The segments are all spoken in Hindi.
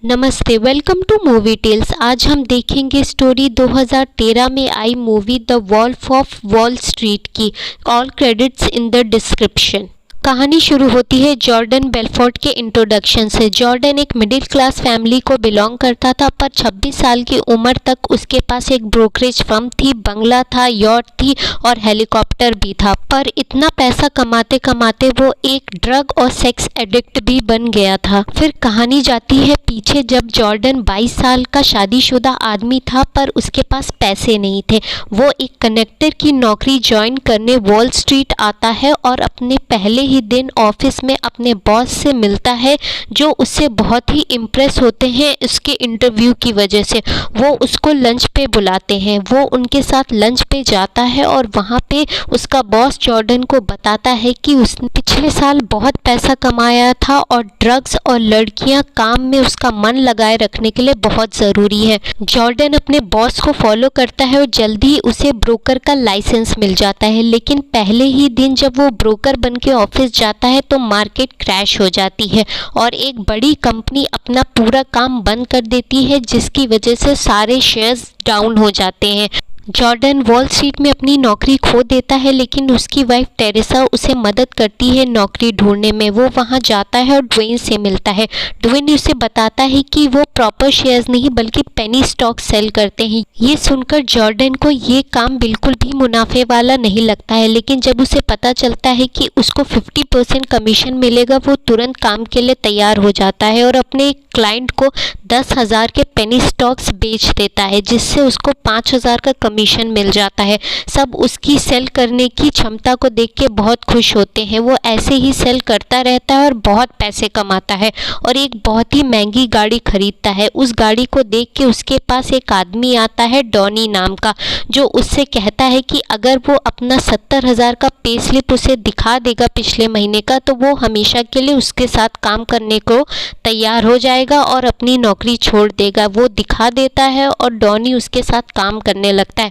नमस्ते, वेलकम टू मूवी टेल्स। आज हम देखेंगे स्टोरी 2013 में आई movie the wolf of wall street की। All credits in the description. कहानी शुरू होती है जॉर्डन बेलफोर्ट के इंट्रोडक्शन से। जॉर्डन एक मिडिल क्लास फैमिली को बिलोंग करता था, पर 26 साल की उम्र तक उसके पास एक ब्रोकरेज फर्म थी, बंगला था, यॉट थी और हेलीकॉप्टर भी था। पर इतना पैसा कमाते कमाते वो एक ड्रग और सेक्स एडिक्ट भी बन गया था। फिर कहानी जाती है पीछे, जब जॉर्डन 22 साल का शादीशुदा आदमी था, पर उसके पास पैसे नहीं थे। वो एक कनेक्टर की नौकरी ज्वाइन करने वॉल स्ट्रीट आता है और अपने पहले ही दिन ऑफिस में अपने बॉस से मिलता है, जो उससे बहुत ही इम्प्रेस होते हैं उसके इंटरव्यू की वजह से। वो उसको लंच पे बुलाते हैं। वो उनके साथ लंच पे जाता है और वहाँ पे उसका बॉस जॉर्डन को बताता है कि उसने पिछले साल बहुत पैसा कमाया था और ड्रग्स और लड़कियां काम में उसका मन लगाए रखने के लिए बहुत ज़रूरी है। जॉर्डन अपने बॉस को फॉलो करता है और जल्दी ही उसे ब्रोकर का लाइसेंस मिल जाता है। लेकिन पहले ही दिन जब वो ब्रोकर बन के ऑफिस जाता है तो मार्केट क्रैश हो जाती है और एक बड़ी कंपनी अपना पूरा काम बंद कर देती है, जिसकी वजह से सारे शेयर्स डाउन हो जाते हैं। जॉर्डन वॉल स्ट्रीट में अपनी नौकरी खो देता है, लेकिन उसकी वाइफ टेरेसा उसे मदद करती है नौकरी ढूंढने में। वो वहां जाता है और ड्वेन से मिलता है। ड्वेन उसे बताता है कि वो प्रॉपर शेयर्स नहीं बल्कि पेनी स्टॉक सेल करते हैं। ये सुनकर जॉर्डन को ये काम बिल्कुल भी मुनाफे वाला नहीं लगता है, लेकिन जब उसे पता चलता है कि उसको 50% कमीशन मिलेगा, वो तुरंत काम के लिए तैयार हो जाता है और अपने क्लाइंट को 10,000 के पेनी स्टॉक्स बेच देता है, जिससे उसको 5,000 का कमीशन मिल जाता है। सब उसकी सेल करने की क्षमता को देख के बहुत खुश होते हैं। वो ऐसे ही सेल करता रहता है और बहुत पैसे कमाता है और एक बहुत ही महंगी गाड़ी खरीदता है। उस गाड़ी को देख के उसके पास एक आदमी आता है, डॉनी नाम का, जो उससे कहता है कि अगर वो अपना 70,000 का पे स्लिप उसे दिखा देगा पिछले महीने का, तो वो हमेशा के लिए उसके साथ काम करने को तैयार हो जाएगा और अपनी नौकरी छोड़ देगा। वो दिखा देता है और डॉनी उसके साथ काम करने लगता है।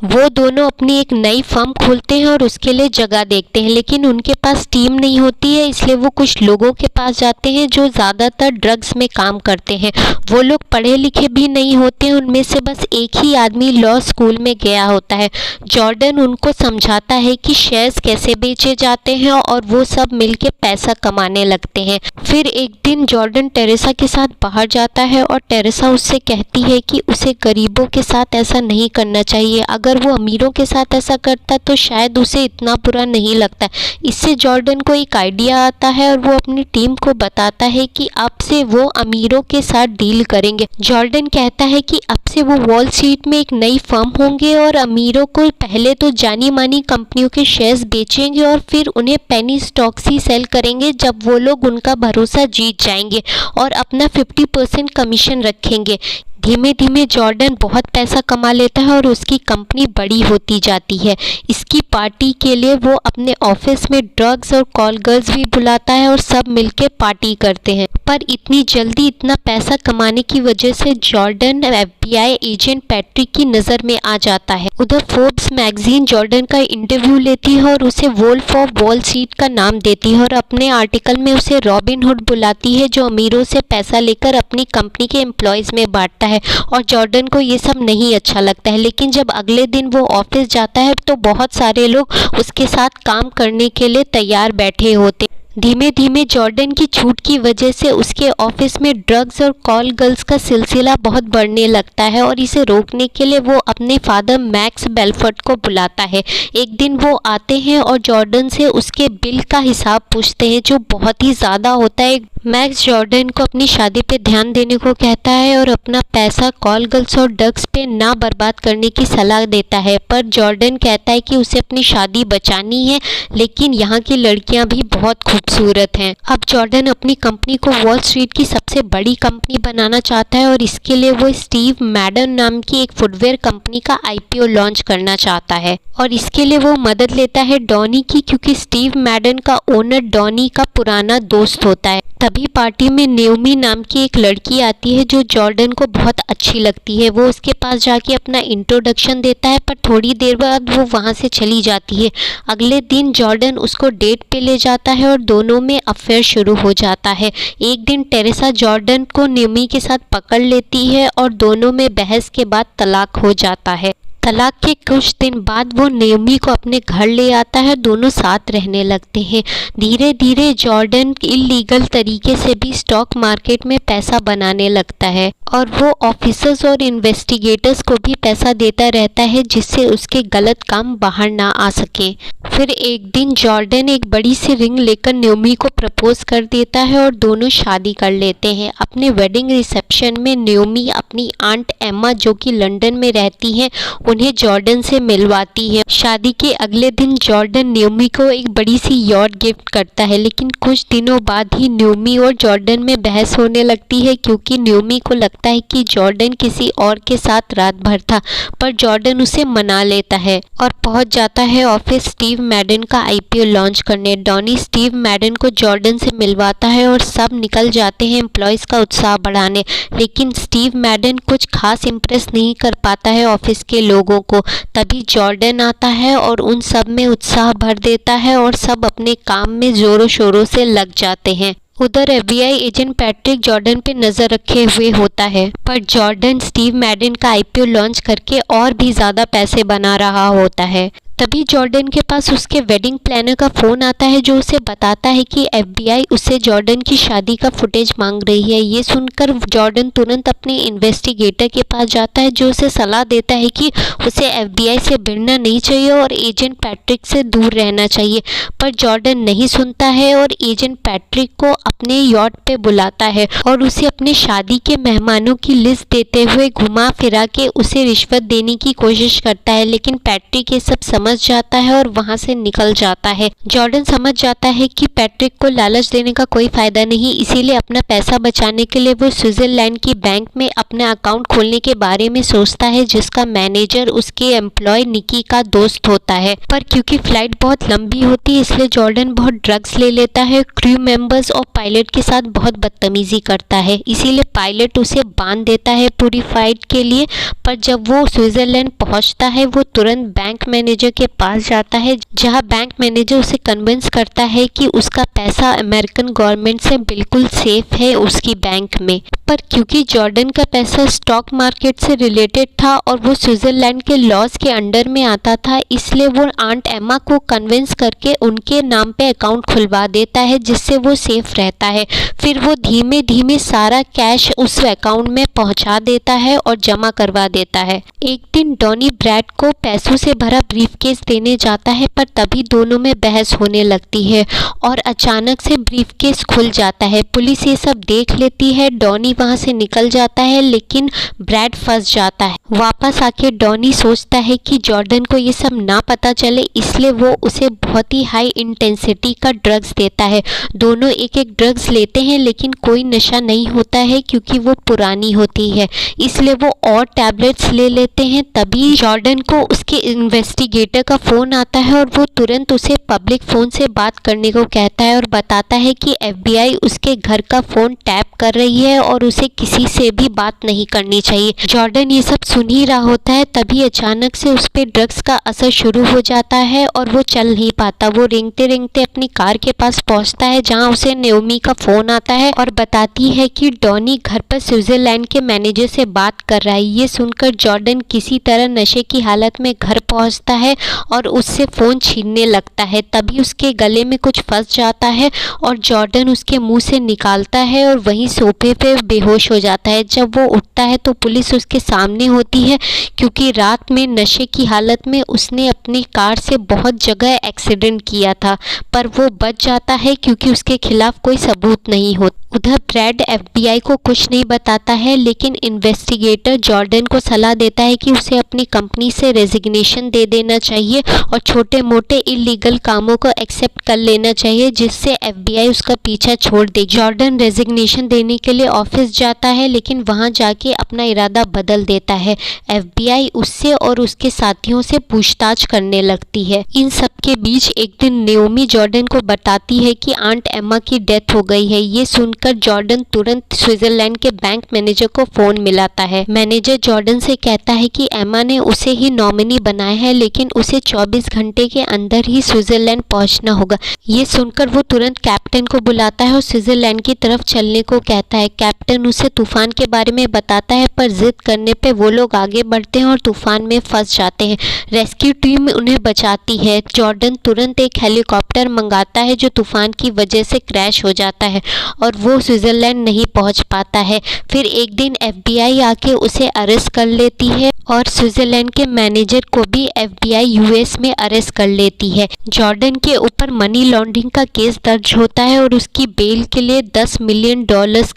वो दोनों अपनी एक नई फर्म खोलते हैं और उसके लिए जगह देखते हैं, लेकिन उनके पास टीम नहीं होती है, इसलिए वो कुछ लोगों के पास जाते हैं जो ज़्यादातर ड्रग्स में काम करते हैं। वो लोग पढ़े लिखे भी नहीं होते, उनमें से बस एक ही आदमी लॉ स्कूल में गया होता है। जॉर्डन उनको समझाता है कि शेयर्स कैसे बेचे जाते हैं और वो सब मिलके पैसा कमाने लगते हैं। फिर एक दिन जॉर्डन टेरेसा के साथ बाहर जाता है और टेरेसा उससे कहती है कि उसे गरीबों के साथ ऐसा नहीं करना चाहिए। अगर वो अमीरों के साथ ऐसा करता तो शायद उसे इतना बुरा नहीं लगता। इससे जॉर्डन को एक आइडिया आता है और वो अपनी टीम को बताता है कि अब से वो अमीरों के साथ डील करेंगे। जॉर्डन कहता है कि अब से वो वॉल स्ट्रीट में एक नई फर्म होंगे और अमीरों को पहले तो जानी मानी कंपनियों के शेयर्स बेचेंगे और फिर उन्हें पेनी स्टॉक्स ही सेल करेंगे जब वो लोग उनका भरोसा जीत जाएंगे और अपना 50% कमीशन रखेंगे। धीमे धीमे जॉर्डन बहुत पैसा कमा लेता है और उसकी कंपनी बड़ी होती जाती है। इसकी पार्टी के लिए वो अपने ऑफिस में ड्रग्स और कॉल गर्ल्स भी बुलाता है और सब मिलके पार्टी करते हैं। पर इतनी जल्दी इतना पैसा कमाने की वजह से जॉर्डन FBI एजेंट पैट्रिक की नज़र में आ जाता है। उधर फोर्ब्स मैगजीन जॉर्डन का इंटरव्यू लेती है और उसे वोल्फ ऑफ वॉल स्ट्रीट का नाम देती है और अपने आर्टिकल में उसे रॉबिन हुड बुलाती है, जो अमीरों से पैसा लेकर अपनी कंपनी के एम्प्लॉयज़ में बांटता है। और जॉर्डन को ये सब नहीं अच्छा लगता है, लेकिन जब अगले दिन वो ऑफिस जाता है तो बहुत सारे लोग उसके साथ काम करने के लिए तैयार बैठे होते। धीमे धीमे जॉर्डन की छूट की वजह से उसके ऑफिस में ड्रग्स और कॉल गर्ल्स का सिलसिला बहुत बढ़ने लगता है और इसे रोकने के लिए वो अपने फादर मैक्स बेलफोर्ट को बुलाता है। एक दिन वो आते हैं और जॉर्डन से उसके बिल का हिसाब पूछते हैं, जो बहुत ही ज़्यादा होता है। मैक्स जॉर्डन को अपनी शादी पे ध्यान देने को कहता है और अपना पैसा कॉल गर्ल्स और ड्रग्स पे ना बर्बाद करने की सलाह देता है, पर जॉर्डन कहता है कि उसे अपनी शादी बचानी है, लेकिन यहाँ की लड़कियाँ भी बहुत खूबसूरत हैं। अब जॉर्डन अपनी कंपनी को वॉल स्ट्रीट की सबसे बड़ी कंपनी बनाना चाहता है और इसके लिए वो स्टीव मैडन नाम की एक फुटवेयर कंपनी का IPO लॉन्च करना चाहता है। और इसके लिए वो मदद लेता है डॉनी की, क्योंकि स्टीव मैडन का ओनर डॉनी का पुराना दोस्त होता है। तभी पार्टी में नेओमी नाम की एक लड़की आती है जो जॉर्डन को बहुत अच्छी लगती है। वो उसके पास जाके अपना इंट्रोडक्शन देता है, पर थोड़ी देर बाद वो वहाँ से चली जाती है। अगले दिन जॉर्डन उसको डेट पे ले जाता है और दोनों में अफेयर शुरू हो जाता है। एक दिन टेरेसा जॉर्डन को नेओमी के साथ पकड़ लेती है और दोनों में बहस के बाद तलाक हो जाता है। तलाक के कुछ दिन बाद वो नेओमी को अपने घर ले आता है, दोनों साथ रहने लगते हैं। धीरे धीरे जॉर्डन इल्लीगल तरीके से भी स्टॉक मार्केट में पैसा बनाने लगता है और वो ऑफिसर्स और इन्वेस्टिगेटर्स को भी पैसा देता रहता है जिससे उसके गलत काम बाहर ना आ सके। फिर एक दिन जॉर्डन एक बड़ी सी रिंग लेकर नेओमी को प्रपोज कर देता है और दोनों शादी कर लेते हैं। अपने वेडिंग रिसेप्शन में नेओमी अपनी आंट एम्मा जो कि लंदन में रहती हैं उन्हें जॉर्डन से मिलवाती है। शादी के अगले दिन जॉर्डन नेओमी को एक बड़ी सी यॉट गिफ्ट करता है, लेकिन कुछ दिनों बाद ही नेओमी और जॉर्डन में बहस होने लगती है, क्योंकि नेओमी को लगता है कि जॉर्डन किसी और के साथ रात भर था, पर जॉर्डन उसे मना लेता है और पहुंच जाता है ऑफिस स्टीव मैडन का आईपीओ लॉन्च करने। डॉनी स्टीव मैडन को जॉर्डन से मिलवाता है और सब निकल जाते हैं एम्प्लॉयज़ का उत्साह बढ़ाने, लेकिन स्टीव मैडन कुछ खास इम्प्रेस नहीं कर पाता है ऑफिस के लोगों को। तभी जॉर्डन आता है और उन सब में उत्साह भर देता है और सब अपने काम में जोरों शोरों से लग जाते हैं। उधर एफबीआई एजेंट पैट्रिक जॉर्डन पे नजर रखे हुए होता है, पर जॉर्डन स्टीव मैडन का आईपीओ लॉन्च करके और भी ज़्यादा पैसे बना रहा होता है। तभी जॉर्डन के पास उसके वेडिंग प्लानर का फ़ोन आता है जो उसे बताता है कि एफबीआई उससे जॉर्डन की शादी का फुटेज मांग रही है। ये सुनकर जॉर्डन तुरंत अपने इन्वेस्टिगेटर के पास जाता है जो उसे सलाह देता है कि उसे एफबीआई से भिड़ना नहीं चाहिए और एजेंट पैट्रिक से दूर रहना चाहिए, पर जॉर्डन नहीं सुनता है और एजेंट पैट्रिक को अपने यॉट पे बुलाता है और उसे अपने शादी के मेहमानों की लिस्ट देते हुए घुमा फिरा के उसे रिश्वत देने की कोशिश करता है, लेकिन पैट्रिक ये सब समझ जाता है और वहां से निकल जाता है। जॉर्डन समझ जाता है कि पैट्रिक को लालच देने का कोई फायदा नहीं, इसीलिए अपना पैसा बचाने के लिए वो स्विट्जरलैंड की बैंक में अपना अकाउंट खोलने के बारे में सोचता है, जिसका मैनेजर उसके एम्प्लॉय निकी का दोस्त होता है। पर क्योंकि फ्लाइट बहुत लंबी होती है इसलिए जॉर्डन बहुत ड्रग्स ले लेता है, क्रू मेंबर्स और पायलट के साथ बहुत बदतमीजी करता है, इसीलिए पायलट उसे बांध देता है पूरी फ्लाइट के लिए। पर जब वो स्विट्जरलैंड पहुंचता है वो तुरंत बैंक मैनेजर के पास जाता है, जहां बैंक मैनेजर उसे कन्विंस करता है कि उसका पैसा अमेरिकन गवर्नमेंट से बिल्कुल सेफ है उसकी बैंक में। पर क्योंकि जॉर्डन का पैसा स्टॉक मार्केट से रिलेटेड था और वो स्विट्जरलैंड के लॉज के अंडर में आता था, इसलिए वो आंट एम्मा को कन्विंस करके उनके नाम पे अकाउंट खुलवा देता है जिससे वो सेफ रहता है। फिर वो धीमे धीमे सारा कैश उस अकाउंट में पहुंचा देता है और जमा करवा देता है। एक दिन डॉनी ब्रैड को पैसों से भरा ब्रीफकेस देने जाता है, पर तभी दोनों में बहस होने लगती है और अचानक से ब्रीफकेस खुल जाता है। पुलिस ये सब देख लेती है, डॉनी वहां से निकल जाता है, लेकिन ब्रैड फंस जाता है। वापस आके डॉनी सोचता है कि जॉर्डन को ये सब ना पता चले, इसलिए वो उसे बहुत ही हाई इंटेंसिटी का ड्रग्स देता है। दोनों एक एक ड्रग्स लेते हैं लेकिन कोई नशा नहीं होता है क्योंकि वो पुरानी होती है, इसलिए वो और टैबलेट्स ले लेते हैं। तभी जॉर्डन को उसके इन्वेस्टिगेटर का फ़ोन आता है और वो तुरंत उसे पब्लिक फ़ोन से बात करने को कहता है और बताता है कि एफबीआई उसके घर का फ़ोन टैप कर रही है और उसे किसी से भी बात नहीं करनी चाहिए। जॉर्डन ये सब सुन ही रहा होता है, तभी अचानक से उस पर ड्रग्स का असर शुरू हो जाता है और वो चल नहीं पाता। वो रेंगते रेंगते अपनी कार के पास पहुंचता है जहां उसे नेओमी का फ़ोन आता है और बताती है कि डॉनी घर पर स्विट्जरलैंड के मैनेजर से बात कर रहा है। ये सुनकर जॉर्डन किसी तरह नशे की हालत में घर पहुंचता है और उससे फ़ोन छीनने लगता है। तभी उसके गले में कुछ फंस जाता है और जॉर्डन उसके मुंह से निकालता है और वहीं सोफे पे बेहोश हो जाता है। जब वो उठता है तो पुलिस उसके सामने होती है क्योंकि रात में नशे की हालत में उसने अपनी कार से बहुत जगह एक्सीडेंट किया था, पर वो बच जाता है क्योंकि उसके खिलाफ कोई सबूत नहीं होता। उधर ब्रैड एफबीआई को कुछ नहीं बताता है, लेकिन इन्वेस्टिगेटर जॉर्डन को सलाह देता है कि उसे अपनी कंपनी से रेजिग्नेशन दे देना चाहिए और छोटे मोटे इलीगल कामों को एक्सेप्ट कर लेना चाहिए, जिससे एफबीआई उसका पीछा छोड़ दे। जॉर्डन रेजिग्नेशन देने के लिए ऑफिस जाता है, लेकिन वहां जाके अपना इरादा बदल देता है। एफबीआई उससे और उसके साथियों से पूछताछ करने लगती है। इन सब के बीच एक दिन नेओमी जॉर्डन को बताती है कि आंट एम्मा की डेथ हो गई है। ये सुनकर जॉर्डन तुरंत स्विट्जरलैंड के बैंक मैनेजर को फोन मिलाता है। मैनेजर जॉर्डन से कहता है कि एम्मा ने उसे ही नॉमिनी बनाया है, लेकिन उसे 24 घंटे के अंदर ही स्विट्जरलैंड पहुंचना होगा। ये सुनकर वो तुरंत कैप्टन को बुलाता है और स्विट्जरलैंड की तरफ चलने को कहता है। कैप्टन उसे तूफान के बारे में बताता है, पर जिद करने पे वो लोग आगे बढ़ते हैं और तूफान में फंस जाते हैं। रेस्क्यू टीम उन्हें बचाती है। जॉर्डन तुरंत एक हेलीकॉप्टर मंगाता है जो तूफान की वजह से क्रैश हो जाता है और वो स्विट्जरलैंड नहीं पहुंच पाता है। फिर एक दिन एफबीआई आके उसे अरेस्ट कर लेती है और स्विट्जरलैंड के मैनेजर को भी एफबीआई यूएस में अरेस्ट कर लेती है। जॉर्डन के ऊपर मनी लॉन्ड्रिंग का केस दर्ज होता है और उसकी बेल के लिए $10 मिलियन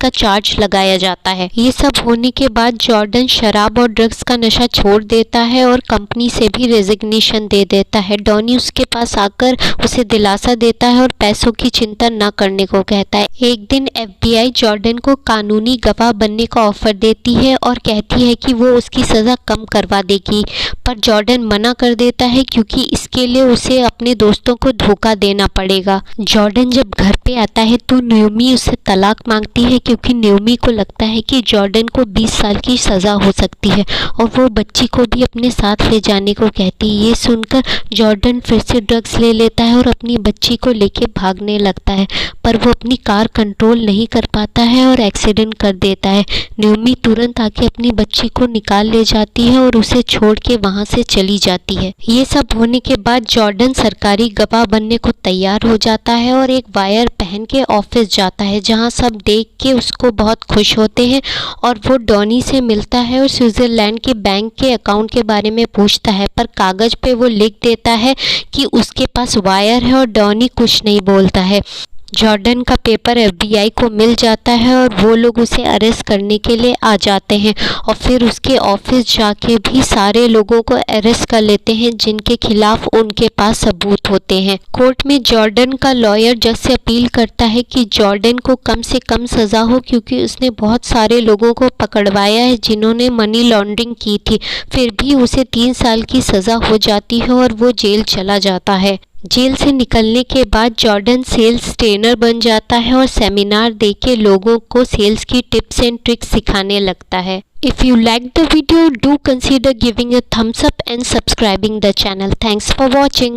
का चार्ज लगाया जाता है। ये सब होने के बाद जॉर्डन शराब और ड्रग्स का नशा छोड़ देता है और कंपनी से भी रेजिग्नेशन दे देता है। डॉनी उसके पास आकर उसे दिलासा देता है और पैसों की चिंता न करने को कहता है। एक दिन एफबीआई जॉर्डन को कानूनी गवाह बनने का ऑफर देती है और कहती है कि वो उसकी सजा कम करवा देगी, पर जॉर्डन मना कर देता है क्योंकि इसके लिए उसे अपने दोस्तों को धोखा देना पड़ेगा। जॉर्डन जब घर पे आता है तो नेओमी उससे तलाक मांगती है, क्योंकि नेओमी को लगता है कि जॉर्डन को 20 साल की सजा हो सकती है और वो बच्ची को भी अपने साथ ले जाने को कहती है। ये सुनकर जॉर्डन फिर से ड्रग्स ले लेता है और अपनी बच्ची को लेके भागने लगता है, पर वो अपनी कार कंट्रोल नहीं कर पाता है और एक्सीडेंट कर देता है। नेओमी तुरंत आके अपनी बच्ची को निकाल ले जाती है और उसे छोड़ के वहां से चली जाती है। ये सब होने के बाद जॉर्डन सरकारी गवाह बनने को तैयार हो जाता है और एक वायर पहन के ऑफिस जाता है, जहां सब देख के उसको बहुत खुश होते हैं और वो डॉनी से मिलता है और स्विट्जरलैंड के बैंक के अकाउंट के बारे में पूछता है, पर कागज पे वो लिख देता है कि उसके पास वायर है और डॉनी कुछ नहीं बोलता है। जॉर्डन का पेपर एफबीआई को मिल जाता है और वो लोग उसे अरेस्ट करने के लिए आ जाते हैं और फिर उसके ऑफिस जाके भी सारे लोगों को अरेस्ट कर लेते हैं जिनके खिलाफ उनके पास सबूत होते हैं। कोर्ट में जॉर्डन का लॉयर जज से अपील करता है कि जॉर्डन को कम से कम सज़ा हो, क्योंकि उसने बहुत सारे लोगों को पकड़वाया है जिन्होंने मनी लॉन्ड्रिंग की थी। फिर भी उसे 3 साल की सज़ा हो जाती है और वो जेल चला जाता है। जेल से निकलने के बाद जॉर्डन सेल्स ट्रेनर बन जाता है और सेमिनार देके लोगों को सेल्स की टिप्स एंड ट्रिक्स सिखाने लगता है। If you liked the video, do consider giving a thumbs up and subscribing the channel. Thanks for watching.